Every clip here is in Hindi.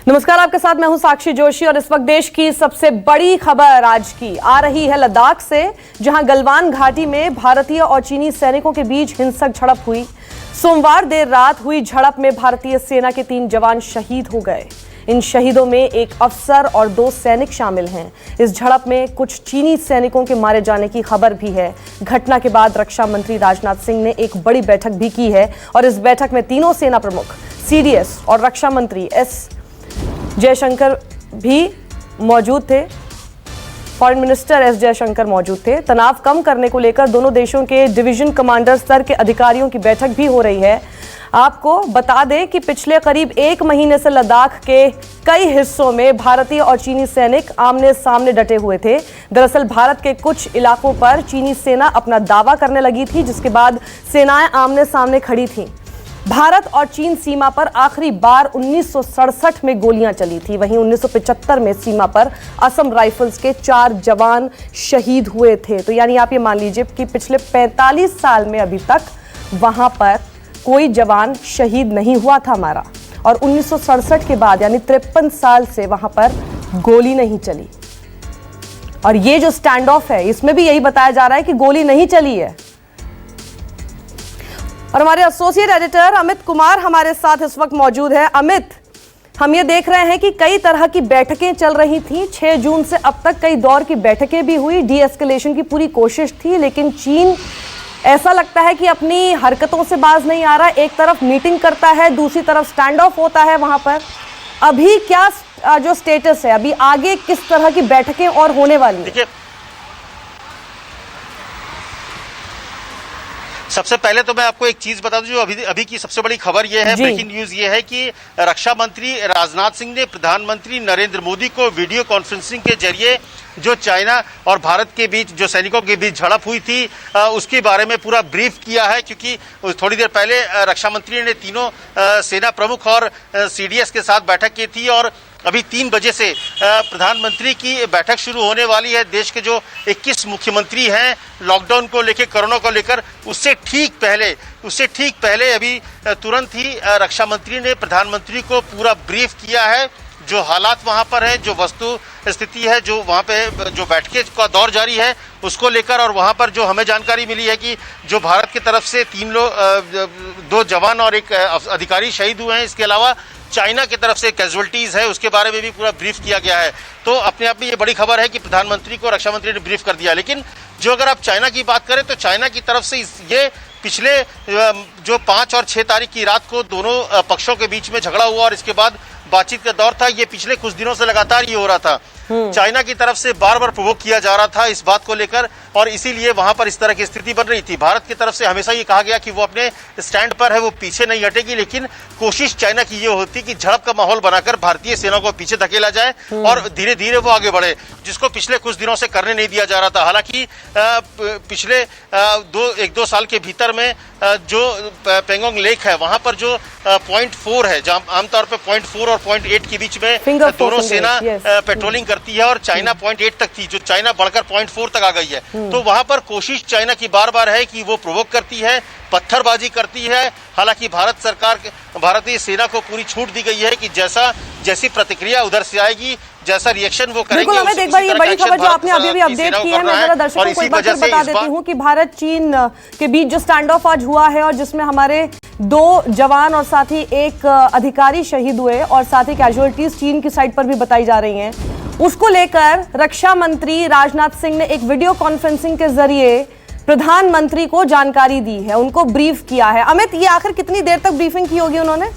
नमस्कार, आपके साथ मैं हूं साक्षी जोशी और इस वक्त देश की सबसे बड़ी खबर आज की आ रही है लद्दाख से, जहां गलवान घाटी में भारतीय और चीनी सैनिकों के बीच हिंसक झड़प हुई। सोमवार देर रात हुई झड़प में भारतीय सेना के 3 जवान शहीद हो गए। इन शहीदों में एक अफसर और 2 सैनिक शामिल हैं। इस झड़प में कुछ चीनी सैनिकों के मारे जाने की खबर भी है। घटना के बाद रक्षा मंत्री राजनाथ सिंह ने एक बड़ी बैठक भी की है और इस बैठक में तीनों सेना प्रमुख, सीडीएस और रक्षा मंत्री एस जयशंकर भी मौजूद थे। फॉरेन मिनिस्टर एस जयशंकर मौजूद थे। तनाव कम करने को लेकर दोनों देशों के डिवीजन कमांडर स्तर के अधिकारियों की बैठक भी हो रही है। आपको बता दें कि पिछले करीब 1 महीने से लद्दाख के कई हिस्सों में भारतीय और चीनी सैनिक आमने सामने डटे हुए थे। दरअसल भारत के कुछ इलाकों पर चीनी सेना अपना दावा करने लगी थी, जिसके बाद सेनाएं आमने सामने खड़ी थीं। भारत और चीन सीमा पर आखिरी बार 1967 में गोलियां चली थी। वहीं 1975 में सीमा पर असम राइफल्स के 4 जवान शहीद हुए थे। तो यानी आप ये मान लीजिए कि पिछले 45 साल में अभी तक वहां पर कोई जवान शहीद नहीं हुआ था हमारा, और 1967 के बाद यानी 53 साल से वहां पर गोली नहीं चली। और ये जो स्टैंड ऑफ है, इसमें भी यही बताया जा रहा है कि गोली नहीं चली है। और हमारे एसोसिएट एडिटर अमित कुमार हमारे साथ इस वक्त मौजूद है। अमित, हम ये देख रहे हैं कि कई तरह की बैठकें चल रही थी। 6 जून से अब तक कई दौर की बैठकें भी हुई, डी एस्केलेशन की पूरी कोशिश थी, लेकिन चीन ऐसा लगता है कि अपनी हरकतों से बाज नहीं आ रहा। एक तरफ मीटिंग करता है, दूसरी तरफ स्टैंड ऑफ होता है वहां पर। अभी क्या जो स्टेटस है, अभी आगे किस तरह की बैठकें और होने वाली है? सबसे पहले तो मैं आपको एक चीज बता दूं, जो अभी की सबसे बड़ी खबर यह है, ब्रेकिंग न्यूज ये है कि रक्षा मंत्री राजनाथ सिंह ने प्रधानमंत्री नरेंद्र मोदी को वीडियो कॉन्फ्रेंसिंग के जरिए जो चाइना और भारत के बीच जो सैनिकों के बीच झड़प हुई थी उसके बारे में पूरा ब्रीफ किया है। क्योंकि थोड़ी देर पहले रक्षा मंत्री ने तीनों सेना प्रमुख और सीडीएस के साथ बैठक की थी और अभी 3 बजे से प्रधानमंत्री की बैठक शुरू होने वाली है। देश के जो 21 मुख्यमंत्री हैं लॉकडाउन को लेकर, कोरोना को लेकर, उससे ठीक पहले अभी तुरंत ही रक्षा मंत्री ने प्रधानमंत्री को पूरा ब्रीफ किया है। जो हालात वहां पर है, जो वस्तु स्थिति है, जो वहां पे जो बैठकें का दौर जारी है उसको लेकर, और वहां पर जो हमें जानकारी मिली है कि जो भारत की तरफ से 2 जवान और 1 अधिकारी शहीद हुए हैं। इसके अलावा चाइना की तरफ से कैजुअल्टीज है, उसके बारे में भी पूरा ब्रीफ किया गया है। तो अपने आप में ये बड़ी खबर है कि प्रधानमंत्री को रक्षा मंत्री ने ब्रीफ कर दिया। लेकिन जो अगर आप चाइना की बात करें तो चाइना की तरफ से ये पिछले जो 5 और 6 तारीख की रात को दोनों पक्षों के बीच में झगड़ा हुआ और इसके बाद बातचीत का दौर था। ये पिछले कुछ दिनों से लगातार ये हो रहा था। चाइना की तरफ से बार बार प्रोवोक किया जा रहा था इस बात को लेकर, और इसीलिए वहां पर इस तरह की स्थिति बन रही थी। भारत की तरफ से हमेशा ये कहा गया कि वो अपने स्टैंड पर है, वो पीछे नहीं हटेगी। लेकिन कोशिश चाइना की ये होती कि झड़प का माहौल बनाकर भारतीय सेना को पीछे धकेला जाए और धीरे धीरे वो आगे बढ़े, जिसको पिछले कुछ दिनों से करने नहीं दिया जा रहा था। हालांकि पिछले 1-2 साल के भीतर में जो पेंगोंग लेक है वहां पर जो पॉइंट 4 है, जहां आमतौर पर पॉइंट 4 और पॉइंट 8 के बीच में दोनों सेना पेट्रोलिंग करती है, और चाइना पॉइंट 8 तक थी, जो चाइना बढ़कर पॉइंट 4 तक आ गई है। तो वहां पर कोशिश चाइना की बार बार है कि वो प्रोवोक करती है, पत्थरबाजी करती है। हालांकि भारतीय सेना को पूरी छूट दी गई है कि जैसी प्रतिक्रिया उधर से आएगी, जैसा रिएक्शन वो करेंगे। बिल्कुल अमित, एक बार ये बड़ी खबर जो आपने अभी अपडेट की है, मैं जरा दर्शकों को एक बार फिर बता देती हूँ कि भारत चीन के बीच जो स्टैंड ऑफ आज हुआ है और जिसमें हमारे 2 जवान और साथ ही 1 अधिकारी शहीद हुए और साथ ही कैजुअल्टीज चीन की साइड पर भी बताई जा रही हैं, उसको लेकर रक्षा मंत्री राजनाथ सिंह ने एक वीडियो कॉन्फ्रेंसिंग के जरिए प्रधानमंत्री को जानकारी दी है, उनको ब्रीफ किया है। अमित, ये आखिर कितनी देर तक ब्रीफिंग की होगी उन्होंने?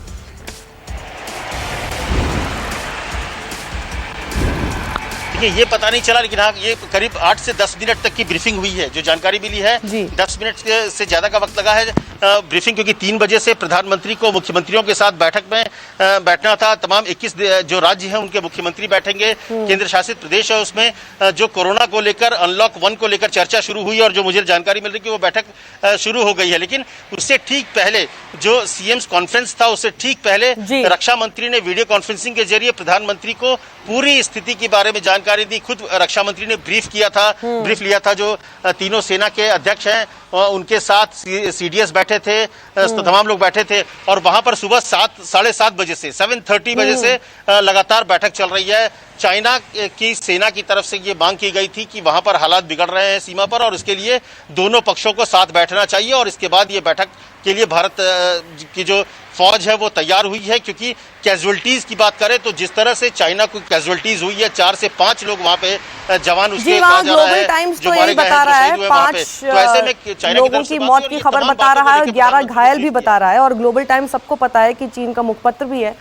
ये पता नहीं चला, लेकिन हाँ, ये करीब 8 से 10 मिनट तक की ब्रीफिंग हुई है। जो जानकारी मिली है 10 मिनट से ज्यादा का वक्त लगा है ब्रीफिंग, क्योंकि 3 बजे से प्रधानमंत्री को मुख्यमंत्रियों के साथ बैठक में बैठना था। तमाम 21 जो राज्य हैं उनके मुख्यमंत्री बैठेंगे। केंद्र शासित प्रदेश है, उसमें जो कोरोना को लेकर, अनलॉक 1 को लेकर चर्चा शुरू हुई और जो मुझे जानकारी मिल रही है कि वो बैठक शुरू हो गई है। लेकिन उससे ठीक पहले जो सीएम्स कॉन्फ्रेंस था, उससे ठीक पहले रक्षा मंत्री ने वीडियो कॉन्फ्रेंसिंग के जरिए प्रधानमंत्री को पूरी स्थिति के बारे में जानकारी दी। खुद रक्षा मंत्री ने ब्रीफ लिया था जो तीनों सेना के अध्यक्ष हैं उनके साथ सीडीएस बैठक बैठे थे, तमाम लोग बैठे थे और वहां पर सुबह 7:30 बजे से 7:30 बजे से लगातार बैठक चल रही है। चाइना की सेना की तरफ से ये मांग की गई थी कि वहां पर हालात बिगड़ रहे हैं सीमा पर और इसके लिए दोनों पक्षों को साथ बैठना चाहिए और इसके बाद ये बैठक के लिए भारत की जो फौज है वो तैयार हुई है। क्योंकि कैजुअलिटीज की बात करें तो जिस तरह से चाइना को कैजुअलिटीज हुई है, 4 से 5 लोग वहां पे जवान उसके कहा जा रहा है जो मारे गए हैं, जो शहीद हुए वहां पे। तो ऐसे में चाइना लोगों की मौत की खबर बता रहा है, 11 घायल भी बता रहा है और ग्लोबल टाइम्स सबको पता है कि चीन का मुखपत्र भी है।